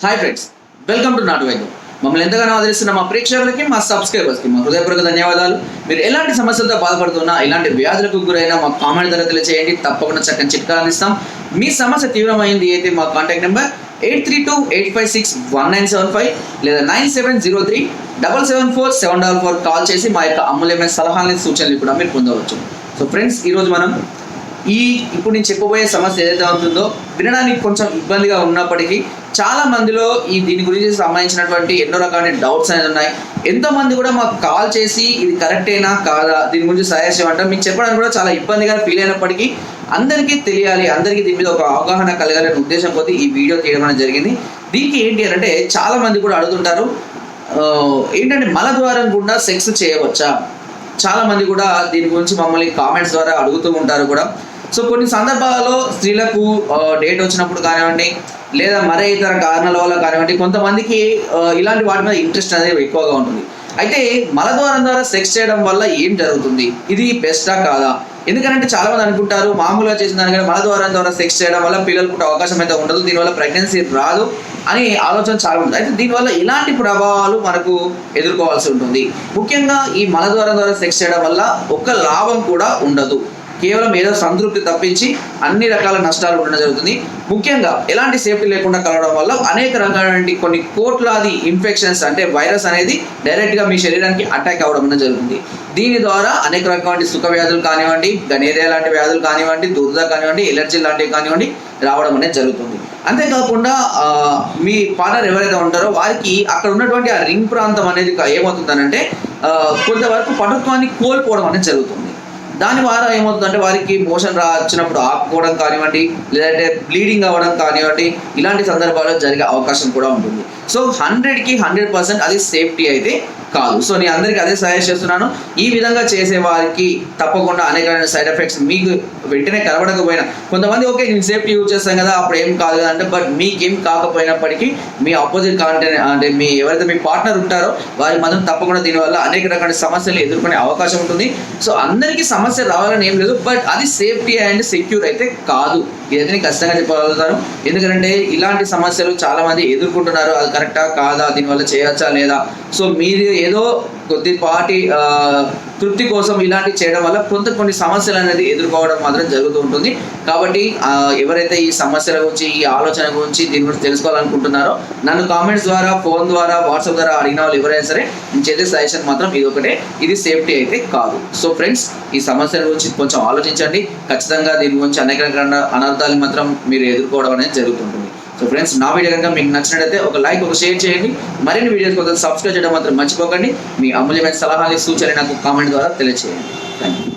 Hi friends, welcome to నాటు వైద్యం. మమ్మల్ని ఎంతగానో ఆదరిస్తున్న మా ప్రేక్షకులకి, మా సబ్స్క్రైబర్స్కి మా హృదయపూర్వక ధన్యవాదాలు. మీరు ఎలాంటి సమస్యలతో బాధపడుతున్నా, ఇలాంటి వ్యాధులకు గురైనా మా కామెంట్ ద్వారా తెలియజేయండి. తప్పకుండా చక్కని చిట్కాలు అందిస్తాం. మీ సమస్య తీవ్రమైంది అయితే మా కాంటాక్ట్ నెంబర్ 8328561975 లేదా 9703774744 కాల్ చేసి మా యొక్క అమూల్యమైన సలహాలని, సూచనలు కూడా మీరు పొందవచ్చు. సో ఫ్రెండ్స్, ఈరోజు మనం ఇప్పుడు నేను చెప్పబోయే సమస్య ఏదైతే ఉంటుందో వినడానికి కొంచెం ఇబ్బందిగా ఉన్నప్పటికీ చాలా మందిలో దీని గురించి సంబంధించినటువంటి ఎన్నో రకాల డౌట్స్ అనేది ఉన్నాయి. ఎంతోమంది కూడా మాకు కాల్ చేసి ఇది కరెక్టేనా కాదా, దీని గురించి సజెషన్ అంటే మీకు చెప్పడానికి కూడా చాలా ఇబ్బందిగా ఫీల్ అయినప్పటికీ అందరికీ తెలియాలి, అందరికీ దీని మీద ఒక అవగాహన కలగాలనే ఉద్దేశం కొద్దీ ఈ వీడియో తీయడం అనేది జరిగింది. దీనికి ఏంటి అంటే చాలా మంది కూడా అడుగుతుంటారు, ఏంటంటే మలద్వారం గుండా సెక్స్ చేయవచ్చా? చాలా మంది కూడా దీని గురించి మమ్మల్ని కామెంట్స్ ద్వారా అడుగుతూ ఉంటారు కూడా. సో కొన్ని సందర్భాలలో స్త్రీలకు డేట్ వచ్చినప్పుడు కానివ్వండి, లేదా మరే ఇతర కారణాల వల్ల కానివ్వండి, కొంతమందికి ఇలాంటి వాటి మీద ఇంట్రెస్ట్ అనేది ఎక్కువగా ఉంటుంది. అయితే మలద్వారం ద్వారా సెక్స్ చేయడం వల్ల ఏం జరుగుతుంది, ఇది బెస్టా కాదా? ఎందుకంటే చాలా మంది అనుకుంటారు మామూలుగా చేసిన దానికంటే మలద్వారం ద్వారా సెక్స్ చేయడం వల్ల పిల్లలు పుట్టే అవకాశం అయితే ఉండదు, దీనివల్ల ప్రెగ్నెన్సీ రాదు అని ఆలోచన చాలా ఉంటుంది. అయితే దీనివల్ల ఇలాంటి ప్రభావాలు మనకు ఎదుర్కోవాల్సి ఉంటుంది. ముఖ్యంగా ఈ మలద్వారం ద్వారా సెక్స్ చేయడం వల్ల ఒక్క లాభం కూడా ఉండదు, కేవలం ఏదో సంతృప్తి తప్పించి అన్ని రకాల నష్టాలు ఉండడం జరుగుతుంది. ముఖ్యంగా ఎలాంటి సేఫ్టీ లేకుండా కలవడం వల్ల అనేక రకాలైన కొన్ని కోట్లాది ఇన్ఫెక్షన్స్ అంటే వైరస్ అనేది డైరెక్ట్గా మీ శరీరానికి అటాక్ అవ్వడం అనేది జరుగుతుంది. దీని ద్వారా అనేక రకమైన సుఖ వ్యాధులు కానివ్వండి, గనేరియా లాంటి వ్యాధులు కానివ్వండి, దురద కానివ్వండి, ఎలర్జీ లాంటివి కానివ్వండి రావడం అనేది జరుగుతుంది. అంతేకాకుండా మీ పార్ట్నర్ ఎవరైతే ఉంటారో వారికి అక్కడ ఉన్నటువంటి ఆ రింగ్ ప్రాంతం అనేది ఏమవుతుందనంటే కొంతవరకు పటుత్వాన్ని కోల్పోవడం అనేది జరుగుతుంది. దాని ద్వారా ఏమవుతుందంటే వారికి మోషన్ వచ్చినప్పుడు ఆపుకోవడం కానివ్వండి, లేదంటే బ్లీడింగ్ అవ్వడం కానివ్వండి, ఇలాంటి సందర్భాల్లో జరిగే అవకాశం కూడా ఉంటుంది. సో 100కి 100% అది సేఫ్టీ అయితే కాదు. సో నేను అందరికీ అదే సజెస్ట్ చేస్తున్నాను. ఈ విధంగా చేసే వారికి తప్పకుండా అనేక సైడ్ ఎఫెక్ట్స్ మీకు వెంటనే కనబడకపోయినా, కొంతమంది ఓకే నేను సేఫ్టీ యూజ్ చేస్తాం కదా అప్పుడు ఏం కాదు కదా అంటే, బట్ మీకేం కాకపోయినప్పటికీ మీ ఆపోజిట్ కాంటెంట్ అంటే ఎవరైతే మీ పార్ట్నర్ ఉంటారో వారి మాత్రం తప్పకుండా దీనివల్ల అనేక రకాల సమస్యలు ఎదుర్కొనే అవకాశం ఉంటుంది. సో అందరికీ సమస్య రావాలని ఏం లేదు, బట్ అది సేఫ్టీ అండ్ సెక్యూర్ అయితే కాదు. ఇదైతే నేను ఖచ్చితంగా చెప్పగలుగుతాను. ఎందుకంటే ఇలాంటి సమస్యలు చాలా మంది ఎదుర్కొంటున్నారు. అది కరెక్టా కాదా, దీనివల్ల చేయొచ్చా లేదా? సో మీరు ఏదో కొద్దిపాటి తృప్తి కోసం ఇలాంటివి చేయడం వల్ల కొన్ని సమస్యలు అనేది ఎదుర్కోవడం మాత్రం జరుగుతూ ఉంటుంది. కాబట్టి ఎవరైతే ఈ సమస్యల గురించి, ఈ ఆలోచన గురించి, దీని గురించి తెలుసుకోవాలనుకుంటున్నారో నన్ను కామెంట్స్ ద్వారా, ఫోన్ ద్వారా, వాట్సాప్ ద్వారా అడిగిన వాళ్ళు ఎవరైనా సరే నేను చేసే సజెషన్ మాత్రం ఇది ఒకటే, ఇది సేఫ్టీ అయితే కాదు. సో ఫ్రెండ్స్, ఈ సమస్యల గురించి కొంచెం ఆలోచించండి. ఖచ్చితంగా దీని గురించి అనేక రకాల అనర్థాలు మాత్రం మీరు ఎదుర్కోవడం అనేది జరుగుతుంటుంది. సో ఫ్రెండ్స్, నా వీడియో కనుక మీకు నచ్చినట్లయితే ఒక లైక్, ఒక షేర్ చేయండి. మరిన్ని వీడియోస్ కోసం సబ్స్క్రైబ్ చేయడం మాత్రం మర్చిపోకండి. మీ అమూల్యమైన సలహాలు, సూచనలు నాకు కామెంట్ ద్వారా తెలియజేయండి. Thank you.